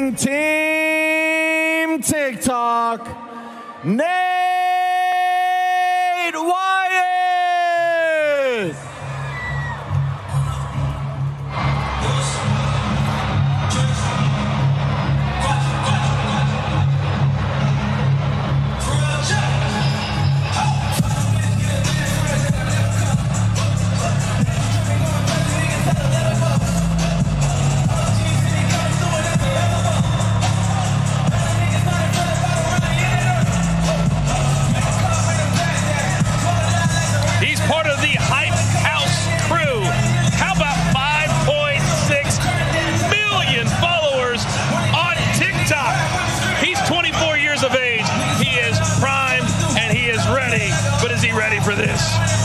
Representing Team TikTok, Nate Wyatt.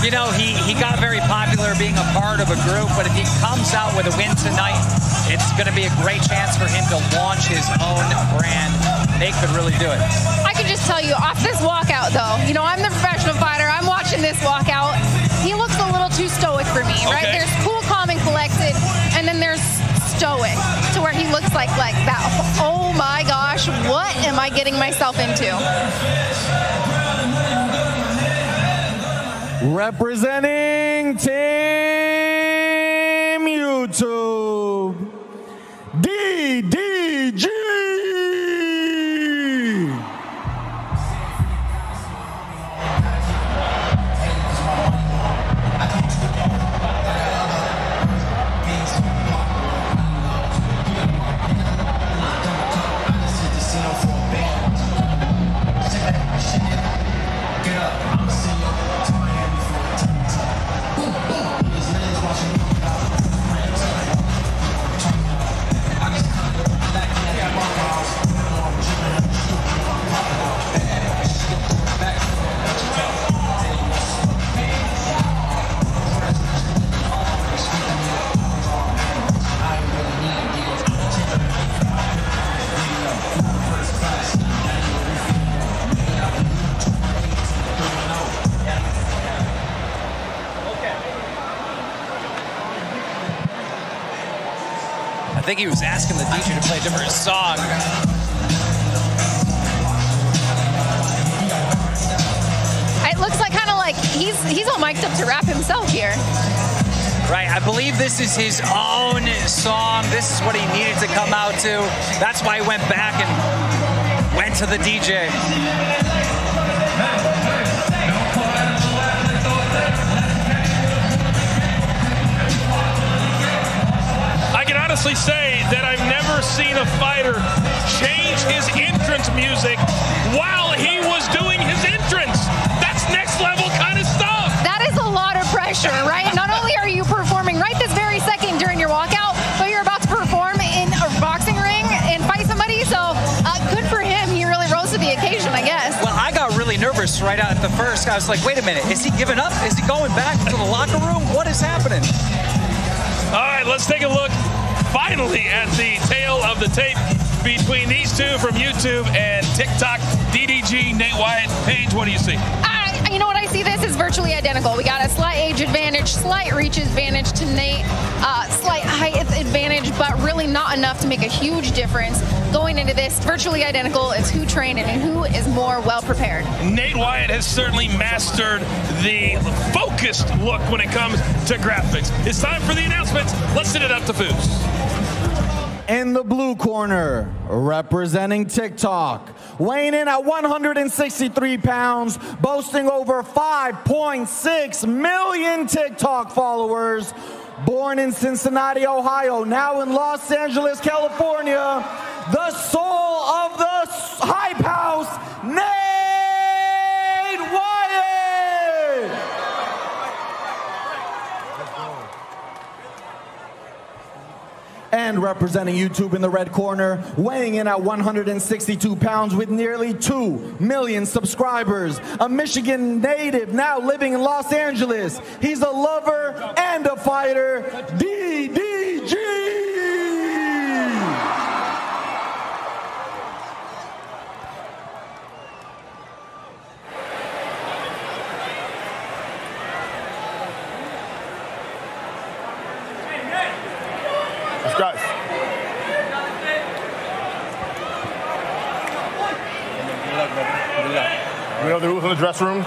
You know, he got very popular being a part of a group, but if he comes out with a win tonight, it's going to be a great chance for him to launch his own brand. Nate could really do it. I can just tell you, off this walkout, though, you know, I'm the professional fighter. I'm watching this walkout. He looks a little too stoic for me, right? Okay. There's cool, calm, and collected, and then there's stoic, to where he looks like that. Oh, my gosh, what am I getting myself into? Representing Team YouTube, DDG. I think he was asking the DJ to play a different song. It looks like kind of like he's all mic'd up to rap himself here. Right, I believe this is his own song. This is what he needed to come out to. That's why he went back and went to the DJ. I can honestly say that I've never seen a fighter change his entrance music while he was doing his entrance. That's next level kind of stuff. That is a lot of pressure, right? Not only are you performing right this very second during your walkout, but you're about to perform in a boxing ring and fight somebody. So good for him. He really rose to the occasion, I guess. Well, I got really nervous right out at the first. I was like, wait a minute, is he giving up? Is he going back to the locker room? What is happening? All right, let's take a look finally at the tail of the tape between these two from YouTube and TikTok. DDG, Nate Wyatt. Paige, what do you see? You know what I see? This is virtually identical. We got a slight age advantage, slight reach advantage to Nate, slight height advantage, but really not enough to make a huge difference. Going into this, virtually identical. It's who trained and who is more well prepared. Nate Wyatt has certainly mastered the focused look when it comes to graphics. It's time for the announcements. Let's send it up to Foos. In the blue corner, representing TikTok, weighing in at 163 pounds, boasting over 5.6 million TikTok followers, born in Cincinnati, Ohio, now in Los Angeles, California, the soul of the Hype House, Nate Wyatt! And representing YouTube in the red corner, weighing in at 162 pounds with nearly 2 million subscribers, a Michigan native now living in Los Angeles. He's a lover and a fighter, DDG! Guys. We know the rules in the dressing room.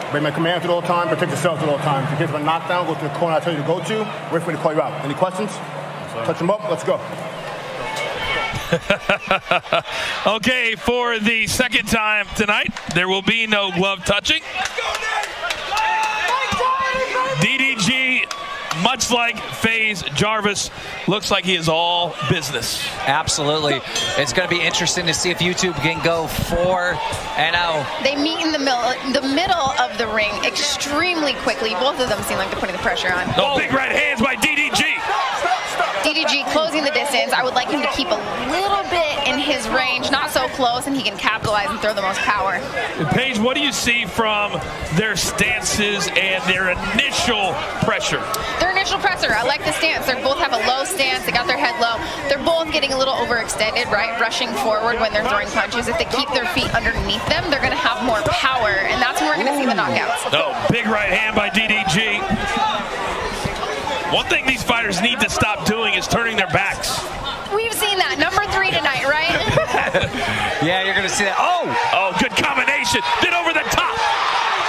Obey my commands at all times, protect yourselves at all times. In case of a knockdown, go to the corner I tell you to go to. Wait for me to call you out. Any questions? Touch them up. Let's go. Okay, for the second time tonight, there will be no glove touching. DDG, much like FaZe Jarvis, looks like he is all business. Absolutely. It's going to be interesting to see if YouTube can go 4-0. They meet in the middle of the ring extremely quickly. Both of them seem like they're putting the pressure on. No big right hands by DDG. DDG closing the distance. I would like him to keep a little bit in his range, not so close, and he can capitalize and throw the most power. Paige, what do you see from their stances and their initial pressure? Their initial pressure, I like the stance. They both have a low stance. They got their head low. They're both getting a little overextended, right? Rushing forward when they're throwing punches. If they keep their feet underneath them, they're going to have more power, and that's when we're going to see the knockouts. No, big right hand by DDG. One thing these fighters need to stop doing is turning their backs. We've seen that. Number 3 tonight, right? Yeah, you're going to see that. Oh! Oh, good combination. Then over the top.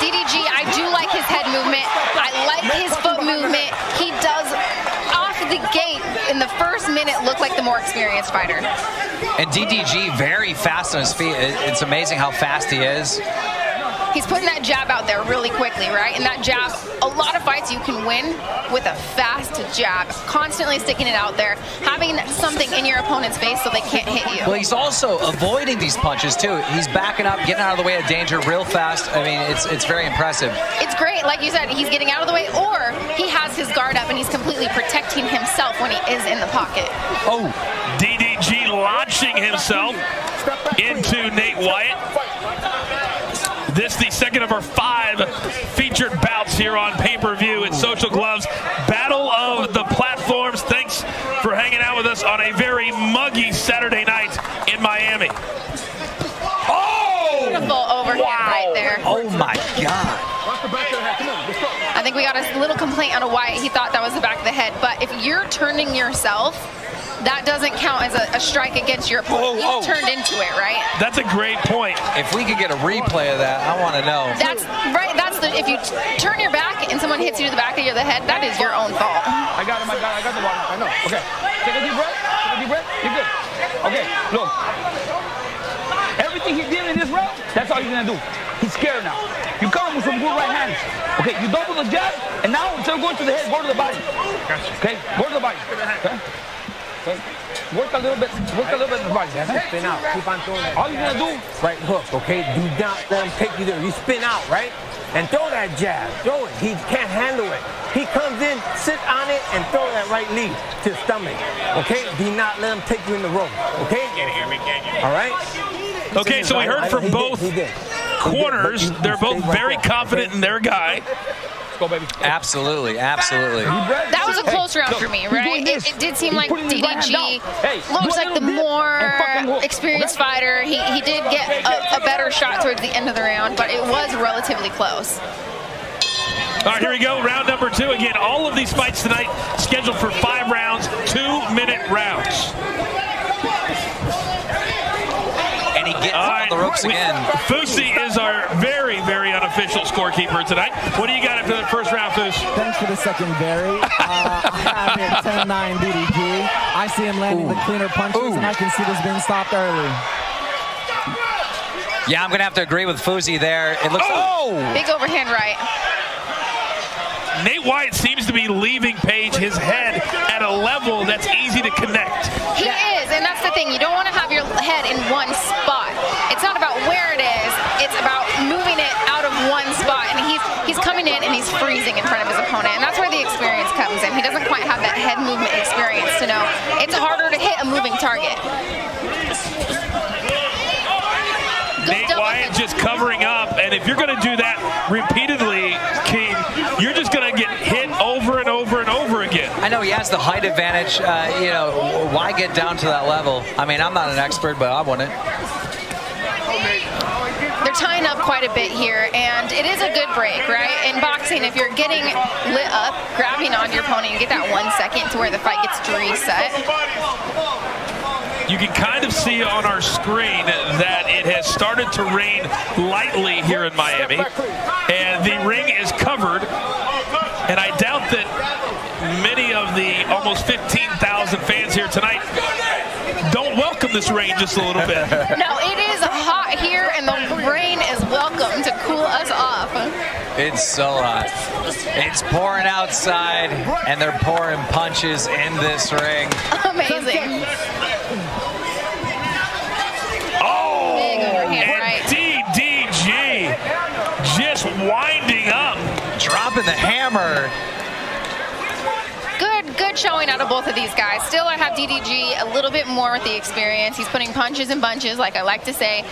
DDG, I do like his head movement. I like his foot movement. He does, off the gate, in the first minute, look like the more experienced fighter. And DDG very fast on his feet. It's amazing how fast he is. He's putting that jab out there really quickly, right? And that jab, a lot of fights you can win with a fast jab, constantly sticking it out there, having something in your opponent's face so they can't hit you. Well, he's also avoiding these punches, too. He's backing up, getting out of the way of danger real fast. I mean, it's very impressive. It's great. Like you said, he's getting out of the way, or he has his guard up and he's completely protecting himself when he is in the pocket. Oh, DDG launching himself into Nate Wyatt. This the second of our 5 featured bouts here on pay-per-view at Social Gloves. Battle of the Platforms. Thanks for hanging out with us on a very muggy Saturday night in Miami. Oh! Beautiful overhand right there. Oh my God. I think we got a little complaint on a Wyatt. He thought that was the back of the head. But if you're turning yourself, that doesn't count as a strike against your opponent. You turned into it, right? That's a great point. If we could get a replay of that, I want to know. That's right. That's the, if you turn your back and someone hits you to the back of the head, that is your own fault. I got him. I got the water. I know. Okay. Take a deep breath. Take a deep breath. You're good. Okay. Look. Everything he did in this round, that's all he's gonna do. He's scared now. You come with some good right hands. Okay. You double the jab, and now instead of going to the head, go to the body. Okay. Go to the body. Okay. Okay. Work a little bit in the body. Spin out. Keep on throwing that. All you're gonna do, right hook, okay? Do not let him take you there. You spin out, right? And throw that jab. Throw it. He can't handle it. He comes in, sit on it, and throw that right knee to the stomach. Okay? Do not let him take you in the rope. Okay? All right? Okay, so we heard from both corners. They're both very confident in their guy. Go, baby. Absolutely, absolutely. That was a close round for me, right? It did seem like DDG looks like the more experienced fighter. He did get a better shot towards the end of the round, but it was relatively close. All right, here we go. Round number 2. Again, all of these fights tonight scheduled for 5 rounds, 2-minute rounds. And he gets on the ropes again. Fusi is our very, very unofficial scorekeeper tonight. What do you got after the first round, Fus? Thanks for the second, Barry. I have it 10-9 DDG. I see him landing the cleaner punches, and I can see this being stopped early. Yeah, I'm going to have to agree with Fusi there. It looks Big overhand right. Nate Wyatt seems to be leaving Paige his head at a level that's easy to connect. He is, and that's the thing. You don't want to have your head in one spot. It's not about where it is. It's about moving it out of one spot. And he's coming in and he's freezing in front of his opponent. And that's where the experience comes in. He doesn't quite have that head movement experience to know it's harder to hit a moving target. Nate Wyatt just covering up, and if you're going to do that repeatedly, King, you're just going to get hit over and over and over again. I know he has the height advantage. You know, why get down to that level? I mean, I'm not an expert, but I wouldn't. They're tying up quite a bit here, and it is a good break, right? In boxing, if you're getting lit up, grabbing on your opponent, you get that 1 second to where the fight gets to reset. You can kind of see on our screen that it has started to rain lightly here in Miami, and the ring is covered, and I doubt that many of the almost 15,000 fans here tonight don't welcome this rain just a little bit. No, it is hot here, and the rain is welcome to cool us off. It's so hot. It's pouring outside, and they're pouring punches in this ring. Amazing. Oh, Big overhand and right. DDG just winding up. Dropping the hammer. Good showing out of both of these guys. Still, I have DDG a little bit more with the experience. He's putting punches in bunches, like I like to say.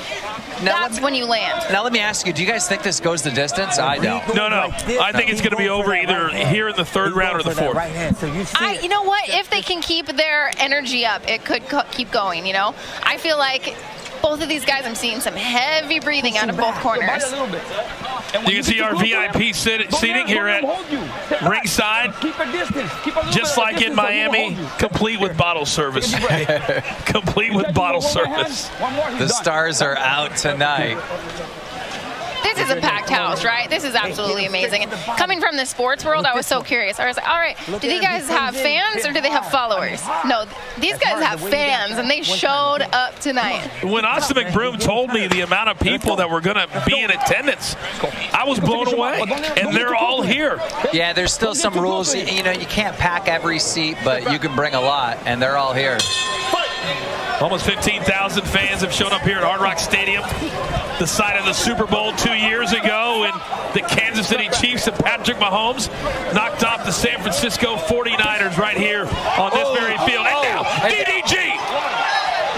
Now That's when you land. Now let me ask you, do you guys think this goes the distance? I don't. No. I think it's going to be over either here in the third round or the fourth. You know what? If they can keep their energy up, it could keep going, you know? I feel like both of these guys, I'm seeing some heavy breathing out of both corners. You can see our VIP seating here at ringside, just like in Miami, complete with bottle service. Complete with bottle service. The stars are out tonight. This is a packed house, right? This is absolutely amazing. And coming from the sports world, I was so curious. I was like, all right, do these guys have fans or do they have followers? No, these guys have fans, and they showed up tonight. When Austin McBroom told me the amount of people that were going to be in attendance, I was blown away, and they're all here. Yeah, there's still some rules. You know, you can't pack every seat, but you can bring a lot, and they're all here. Almost 15,000 fans have shown up here at Hard Rock Stadium, the site of the Super Bowl 2 years ago, and the Kansas City Chiefs and Patrick Mahomes knocked off the San Francisco 49ers right here on this very field. And now, DDG!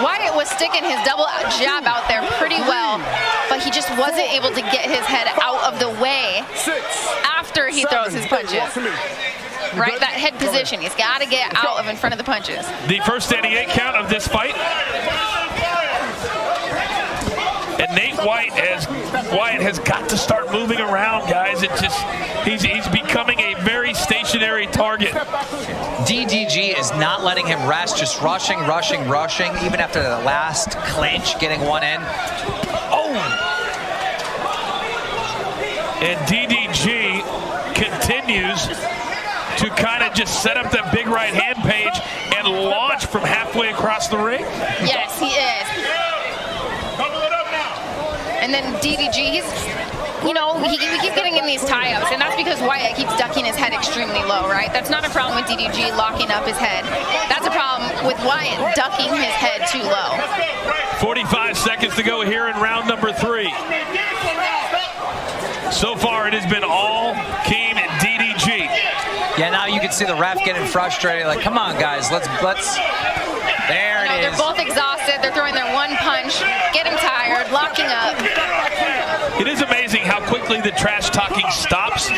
Wyatt was sticking his double jab out there pretty well, but he just wasn't able to get his head out of the way after he throws his punches. Right, that head position. He's got to get out of in front of the punches. The first standing 8 count of this fight. And Wyatt has got to start moving around, guys. He's becoming a very stationary target. DDG is not letting him rest, just rushing, even after the last clinch, getting one in. Oh! And DDG continues to kind of just set up that big right hand page and launch from halfway across the ring. Yes, he is. And then DDG, we keep getting in these tie-ups, and that's because Wyatt keeps ducking his head extremely low, right? That's not a problem with DDG locking up his head. That's a problem with Wyatt ducking his head too low. 45 seconds to go here in round number 3. So far, it has been all Team DDG. Yeah, now you can see the ref getting frustrated. Like, come on, guys, let's. There it is. They're both exhausted. They're throwing their one punch, getting tired, locking up. It is amazing how quickly the trash talking stops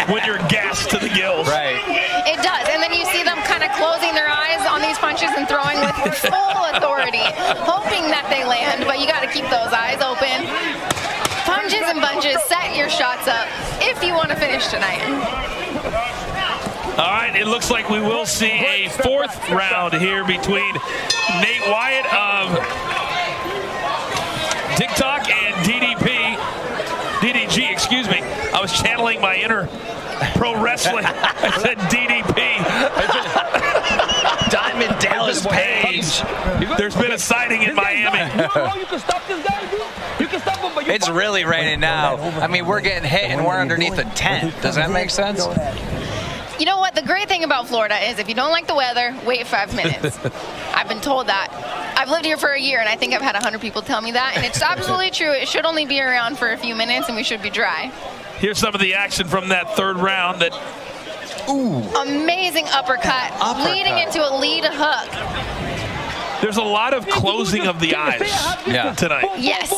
when you're gassed to the gills. Right. It does, and then you see them kind of closing their eyes on these punches and throwing with full authority, hoping that they land. But you got to keep those eyes open. Punches and bunches. Set your shots up if you want to finish tonight. All right, it looks like we will see a 4th round here between Nate Wyatt of TikTok and DDG, excuse me. I was channeling my inner pro wrestling. I said DDP. Diamond Dallas Page. There's been a sighting in Miami. It's really raining now. I mean, we're getting hit and we're underneath a tent. Does that make sense? You know what? The great thing about Florida is if you don't like the weather, wait 5 minutes. I've been told that. I've lived here for a year, and I think I've had 100 people tell me that, and it's absolutely true. It should only be around for a few minutes, and we should be dry. Here's some of the action from that 3rd round. Amazing uppercut, leading into a lead hook. There's a lot of closing of the eyes tonight. Yes.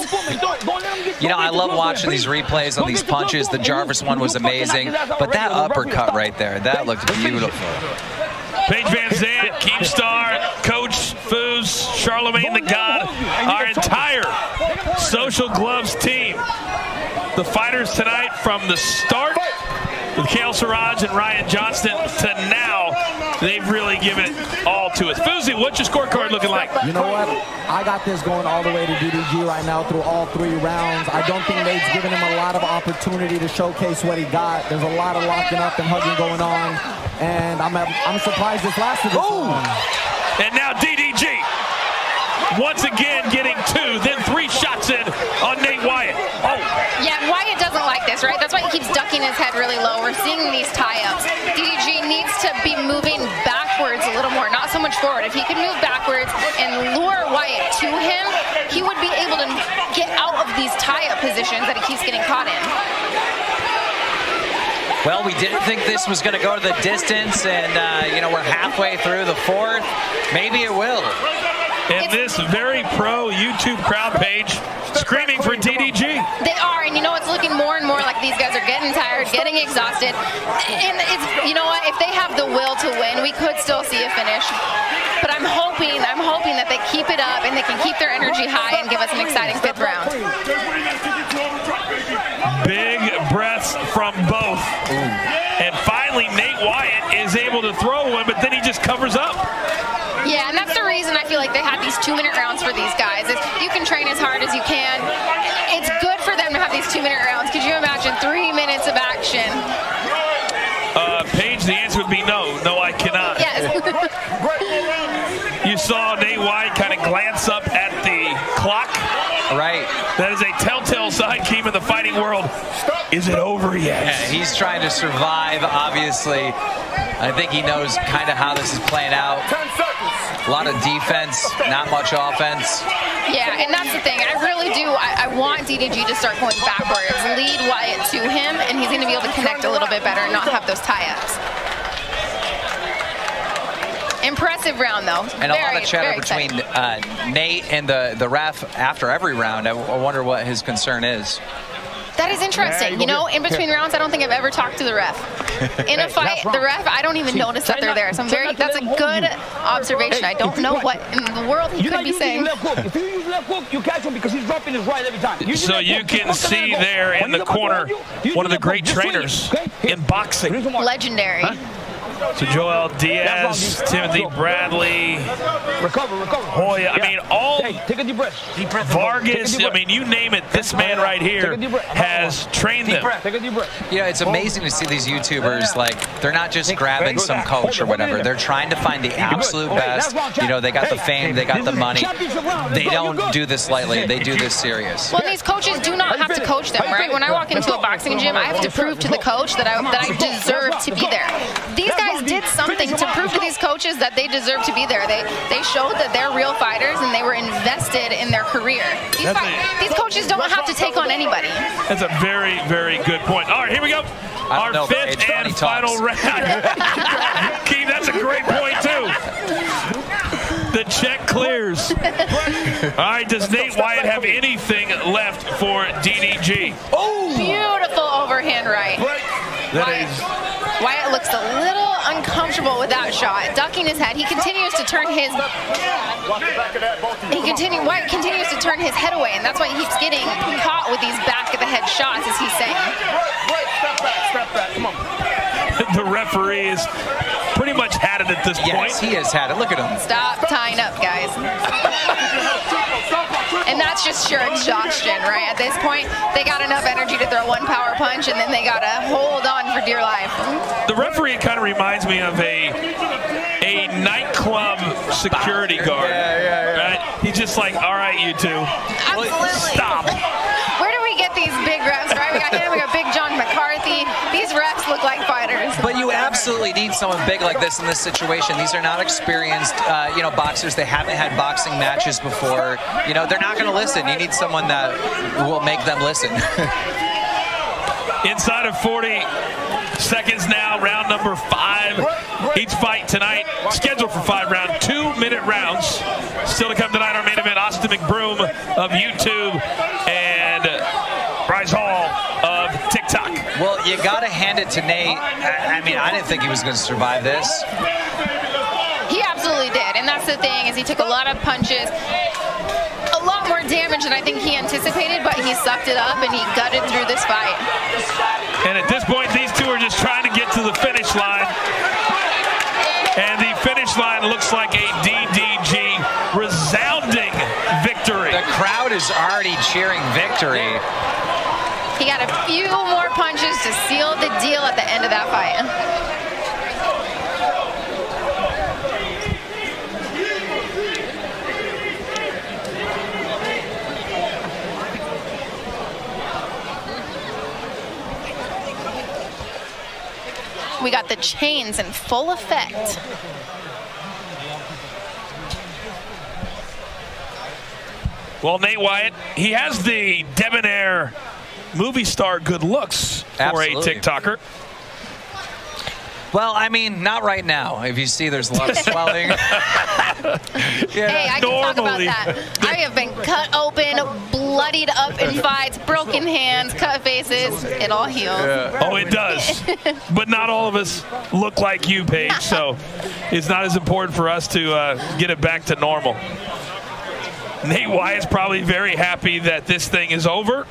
You know, I love watching these replays on these punches. The Jarvis one was amazing, but that uppercut right there, that looked beautiful. Paige Van Zandt, Keemstar, Coach Foos, Charlemagne the God, our entire Social Gloves team. The fighters tonight from the start with Kale Siraj and Ryan Johnston to now they've really given it all to us. Fuzi, what's your scorecard looking like? You know what? I got this going all the way to DDG right now through all 3 rounds. I don't think Nate's given him a lot of opportunity to showcase what he got. There's a lot of locking up and hugging going on, and I'm surprised this lasted this long. And now DDG, once again getting 2, then 3 shots in on Nate Wyatt. Oh. Yeah, Wyatt doesn't like this, right? That's why he keeps ducking his head really low. We're seeing these tie-ups. DDG needs to be moving backwards a little more, not so much forward. If he could move backwards and lure Wyatt to him, he would be able to get out of these tie-up positions that he keeps getting caught in. Well, we didn't think this was going to go to the distance, and, you know, we're halfway through the 4th. Maybe it will. And this very pro YouTube crowd page screaming for DDG. They are, and you know, it's looking more and more like these guys are getting tired, getting exhausted. And it's, you know what, if they have the will to win, we could still see a finish. But I'm hoping that they keep it up and they can keep their energy high and give us an exciting 5th round. Big breaths from both. And finally, Nate Wyatt is able to throw one, but then he just covers up. Yeah, and that's the reason I feel like they have these 2-minute rounds for these guys. You can train as hard as you can. It's good for them to have these 2-minute rounds. Could you imagine 3 minutes of action? Paige, the answer would be no. No, I cannot. Yes. You saw Nate Wyatt kind of glance up at the clock. Right. That is a telltale sign, Keem, in the fighting world. Is it over yet? Yeah, he's trying to survive, obviously. I think he knows kind of how this is playing out. A lot of defense, not much offense. Yeah, and that's the thing. I really do. I want DDG to start going backwards, lead Wyatt to him, and he's going to be able to connect a little bit better and not have those tie-ups. Impressive round, though. And a lot of chatter between Nate and the ref after every round. I wonder what his concern is. That is interesting. You know, in between rounds, I don't think I've ever talked to the ref. In a fight, the ref, I don't even notice that they're there. So that's a good observation. I don't know what in the world he could be saying. If you use left hook, you catch him because he's dropping his right every time. So you can see there in the corner one of the great trainers in boxing. Legendary. So Joel Diaz, Timothy Bradley, Hoya, I mean, all take a deep breath. Vargas, I mean, you name it, this man right here has trained them. Take a deep breath. Yeah, it's amazing to see these YouTubers, like, they're not just grabbing some coach or whatever. They're trying to find the absolute best. You know, they got the fame, they got the money. They don't do this lightly. They do this serious. Well, these coaches do not have to coach them, right? When I walk into a boxing gym, I have to prove to the coach that I deserve to be there. These guys did something to prove to these coaches that they deserve to be there. They showed that they're real fighters and they were invested in their career. These coaches don't have to take on anybody. That's a very, very good point. All right, here we go. Our 5th and final round. Keith, that's a great point, too. The check clears. All right, does Nate Wyatt have anything left for DDG? Oh! Beautiful overhand right. Wyatt looks a little uncomfortable with that shot, ducking his head. He continues to turn his Wyatt continues to turn his head away, and that's why he keeps getting caught with these back of the head shots, as he's saying. Step back, come on. The referee is pretty much had it at this point. Yes, he has had it. Look at him. Stop tying up, guys. And that's just sheer exhaustion, right? At this point, they got enough energy to throw one power punch, and then they got to hold on for dear life. The referee kind of reminds me of a nightclub security guard. Right? He's just like, all right, you two. Absolutely. Stop. Where do we get these big refs, right? We got him, we got Big John McCarthy. These refs look like fighters. But you absolutely need someone big like this in this situation. These are not experienced, you know, boxers. They haven't had boxing matches before. You know, they're not going to listen. You need someone that will make them listen. Inside of 40 seconds now, round number 5. Each fight tonight scheduled for 5 rounds, 2-minute rounds. Still to come tonight, our main event, Austin McBroom of YouTube and Bryce Hall of TikTok. Well, you got to hand it to Nate. I mean, I didn't think he was going to survive this. He absolutely did, and that's the thing, is he took a lot of punches. A lot more damage than I think he anticipated, but he sucked it up and he gutted through this fight. And at this point, these two are just trying to get to the finish line. And finish line looks like a DDG resounding victory. The crowd is already cheering victory. He got a few more punches to seal the deal at the end of that fight. We got the chains in full effect. Well, Nate Wyatt, he has the debonair movie star good looks for Absolutely. a TikToker. Well, I mean, not right now. If you see, there's a lot of swelling. Hey, I can talk about that. I have been cut open, bloodied up in fights, broken hands, cut faces. It all heals. Yeah. Oh, it does. But not all of us look like you, Paige, so it's not as important for us to get it back to normal. Nate Wyatt's probably very happy that this thing is over.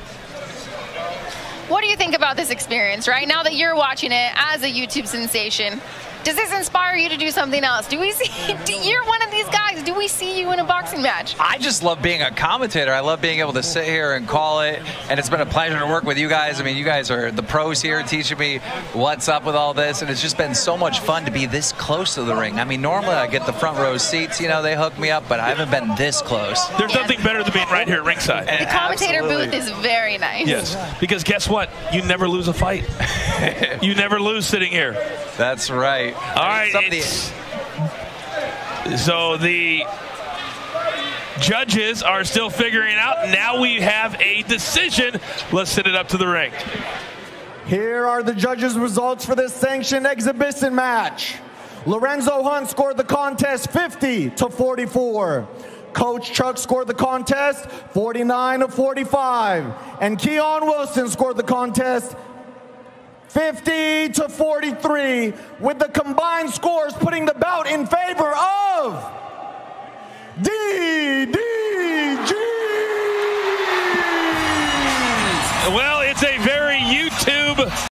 What do you think about this experience, right? Now that you're watching it as a YouTube sensation, does this inspire you to do something else? Do we see, you're one of these guys, do we see you in a boxing match? I just love being a commentator. I love being able to sit here and call it, and it's been a pleasure to work with you guys. I mean, you guys are the pros here teaching me what's up with all this, and it's just been so much fun to be this close to the ring. I mean, normally I get the front row seats, you know, they hook me up, but I haven't been this close. There's nothing better than being right here at ringside. The commentator booth is very nice. Yes, because guess what? You never lose a fight. You never lose sitting here. That's right. All right. So the judges are still figuring out. Now we have a decision. Let's send it up to the ring. Here are the judges' results for this sanctioned exhibition match. Lorenzo Hunt scored the contest 50-44. Coach Chuck scored the contest 49-45. And Keon Wilson scored the contest 50-43, with the combined scores putting the bout in favor of DDG. Well, it's a very YouTube